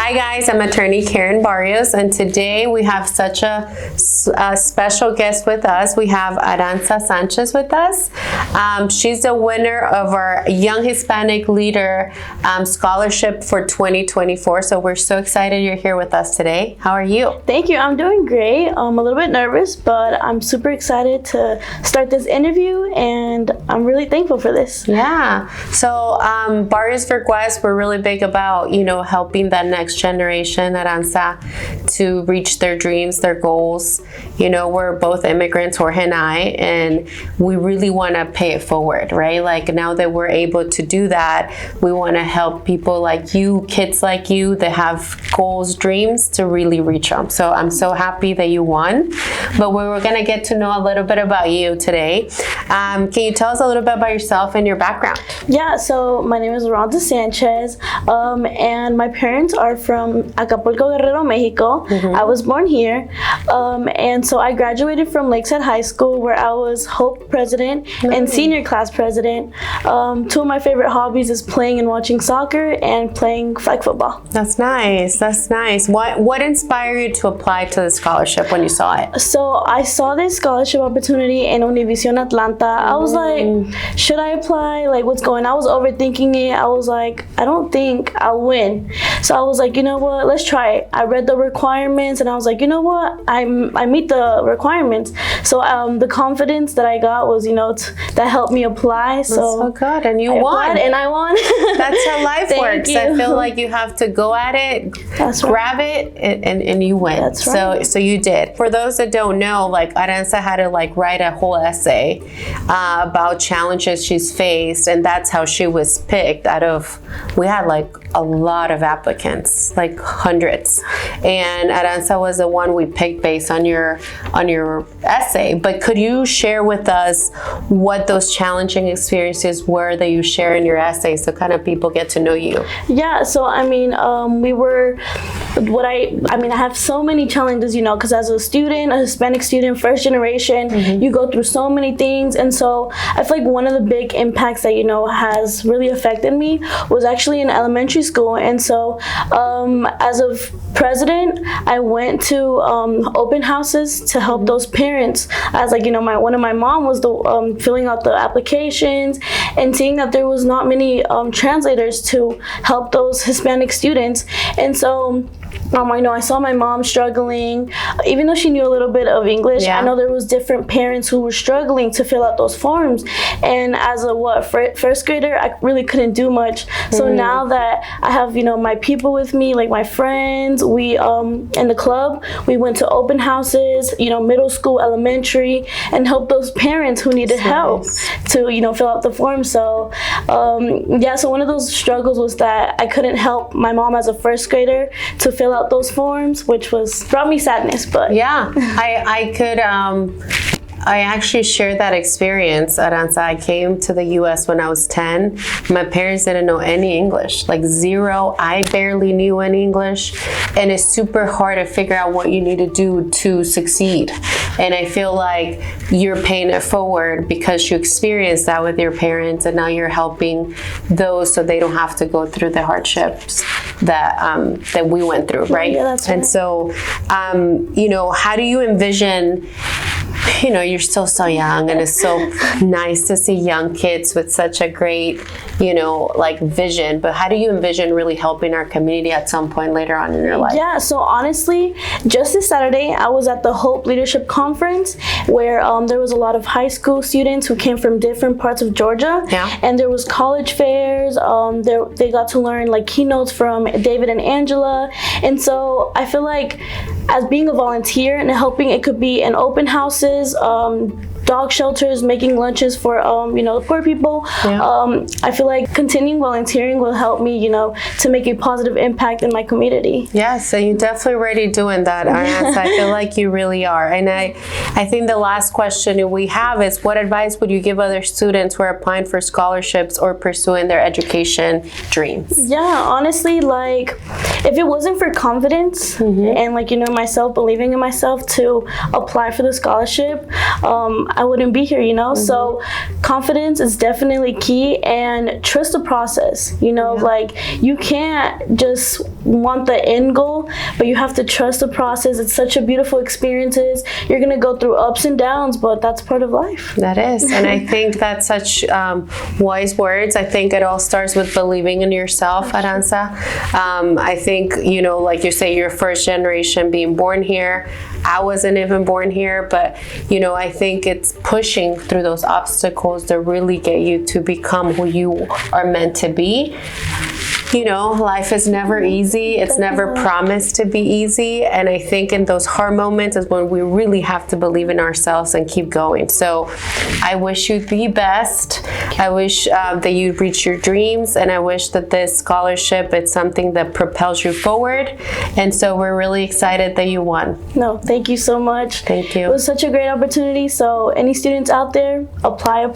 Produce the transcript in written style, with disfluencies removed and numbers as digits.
Hi guys, I'm attorney Karen Barrios, and today we have such a special guest with us. We have Aranza Sanchez with us. She's the winner of our Young Hispanic Leader Scholarship for 2024. So we're so excited you're here with us today. How are you? Thank you. I'm doing great. I'm a little bit nervous, but I'm super excited to start this interview, and I'm really thankful for this. Yeah. So Barrios Virgüez, we're really big about, helping that next generation, Aranza, to reach their dreams, their goals. We're both immigrants, Jorge and I, and we really want to pay it forward, right? Like now that we're able to do that, we want to help people like you, kids like you that have goals, dreams to really reach them. So I'm so happy that you won. But we're going to get to know a little bit about you today. Can you tell us a little bit about yourself and your background? Yeah, so my name is Aranza Sanchez, and my parents are from Acapulco, Guerrero, Mexico. I was born here, and so I graduated from Lakeside High School, where I was Hope president and senior class president. Two of my favorite hobbies is playing and watching soccer and playing flag football. That's nice. That's nice. What inspired you to apply to the scholarship when you saw it? So I saw this scholarship opportunity in Univision Atlanta. I was like, should I apply? Like, what's going on? I was overthinking it. I was like, I don't think I'll win. So I was like, you know what? Let's try it. I read the requirements and I was like, you know what? I meet the requirements. So the confidence that I got was, that helped me apply. So good. And you won. And I won. That's how life works. You. I feel like you have to go at it, grab it, and you win. That's right. So you did. For those that don't know, like Aranza had to write a whole essay about challenges she's faced, and that's how she was picked out of, we had a lot of applicants, like hundreds, and Aranza was the one we picked based on your essay. But could you share with us what those challenging experiences were that you share in your essay, so kind of people get to know you? Yeah, so I have so many challenges, because as a student, a Hispanic student, first generation, you go through so many things. And so I feel like one of the big impacts that, has really affected me was actually in elementary school. And so as a president, I went to open houses to help those parents. As one of my mom was the filling out the applications and seeing that there was not many translators to help those Hispanic students. And so I saw my mom struggling, even though she knew a little bit of English. Yeah. I know there was different parents who were struggling to fill out those forms. And as a first grader, I really couldn't do much. So now that I have, my people with me, like my friends, we in the club, we went to open houses, middle school, elementary, and helped those parents who needed help to, fill out the form. So so one of those struggles was that I couldn't help my mom as a first grader to fill out those forms, which brought me sadness. But yeah, I actually shared that experience, Aranza. I came to the U.S. when I was 10. My parents didn't know any English, zero. I barely knew any English. And it's super hard to figure out what you need to do to succeed. And I feel like you're paying it forward because you experienced that with your parents, and now you're helping those so they don't have to go through the hardships that we went through, right? Yeah, that's right. And so, how do you envision, you're still so young, and it's so nice to see young kids with such a great, vision. But how do you envision really helping our community at some point later on in your life? Yeah, so honestly, just this Saturday, I was at the Hope Leadership Conference, where there was a lot of high school students who came from different parts of Georgia. Yeah. And there was college fairs. They got to learn keynotes from David and Angela. And so I feel like as being a volunteer and helping, it could be in open houses, dog shelters, making lunches for poor people. Yeah. I feel like continuing volunteering will help me, to make a positive impact in my community. Yeah, so you're definitely already doing that, Aranza. I feel like you really are. And I think the last question we have is, what advice would you give other students who are applying for scholarships or pursuing their education dreams? Yeah, honestly, if it wasn't for confidence and myself believing in myself to apply for the scholarship, I wouldn't be here, So confidence is definitely key, and trust the process. You can't just want the end goal, but you have to trust the process. It's such a beautiful experiences. You're gonna go through ups and downs, but that's part of life. That is, and I think that's such wise words. I think it all starts with believing in yourself, Aranza. I think, you know, like you say, you're first generation being born here. I wasn't even born here, but, you know, I think it's pushing through those obstacles that really get you to become who you are meant to be. You know, life is never easy. It's never promised to be easy. And I think in those hard moments is when we really have to believe in ourselves and keep going. So I wish you the best. I wish that you reach your dreams. And I wish that this scholarship is something that propels you forward. And so we're really excited that you won. No, thank you so much. Thank you. It was such a great opportunity. So any students out there, apply.